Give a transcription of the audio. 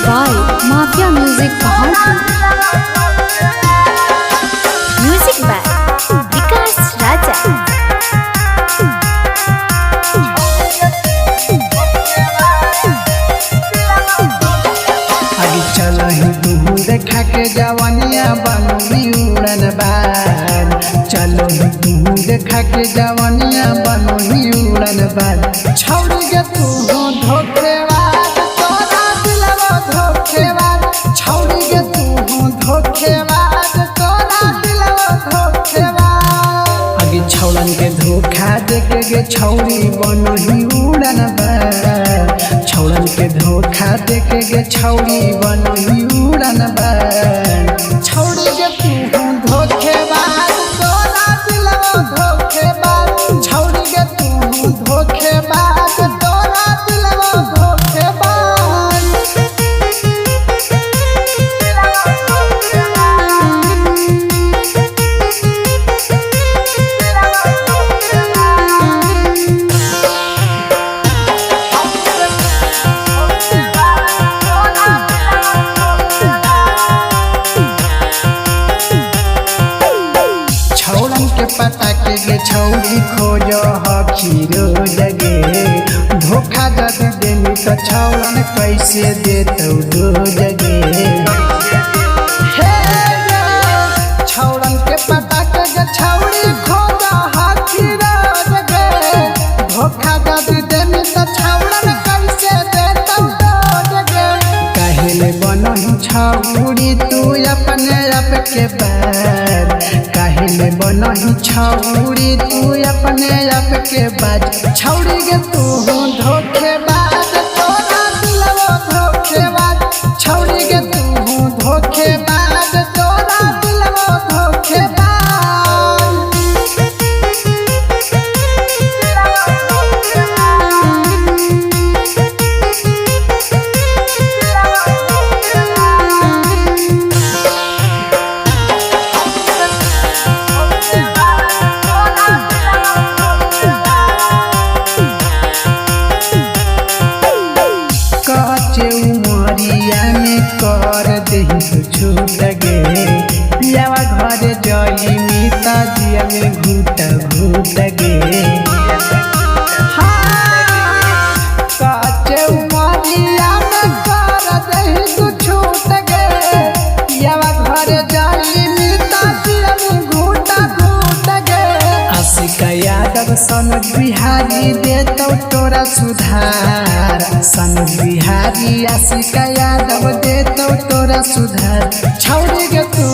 by Mafia Music Pahadpur. Music by Vikas Raja. आगे चला ही दूर देखा के जवानिया बनोली उड़न बार। चलो ही दूर देखा के जवानिया बनोली उड़न बार। छौड़ी के तू धोखेबाज तोरा दिलवा धोखेबाज। छौड़ी के तू धोखेबाज तोरा दिलवा धोखेबाज। आगे छौड़न के धोखा देके गे छौड़ी बनोली उड़न बार। छौड़न के धोखा देके गे छौड़ी बनोली उड़न बार। छौड़ी के तू धोखेबाज तोरा दिलवा धोखेबाज। छौड़ी के तू धोखेबाज तोरा दिलवा धोखेबाज। छौड़न के पता के गे छौड़ी खोजो हखीरो जगे। धोखा जदि देनी तो छौड़न कैसे देतौ दो जगे। हे गे, छौड़न के पता के गे छौड़ी खोजो हखीरो जगे। धोखा जदि देनी तो छौड़न कैसे देतौ दो जगे। काहेले बनही छौड़ी तू अपने आप के बार। काहेले बनही छौड़ी तू अपने आप के बाज। छौड़ी के तू धोखेबाज तोरा दिलवा धोखेबाज। छौड़ी के तू धोखेबाज तोरा दिलवा धोखेबाज। कच्चे उमरिया में कर दही तो छूट गे। पियावा घर जई मीता जिया में घूट घूट गे। कच्चे उमरिया में कर दही तो छूट गे। पियावा घर जई मीता जिया में घूट घूट गे। आशिका यादव सन बिहारी देतौ तोरा सुधार। सन बिहारी आशिका यादव देतौ तोरा सुधार। छौड़ी के तू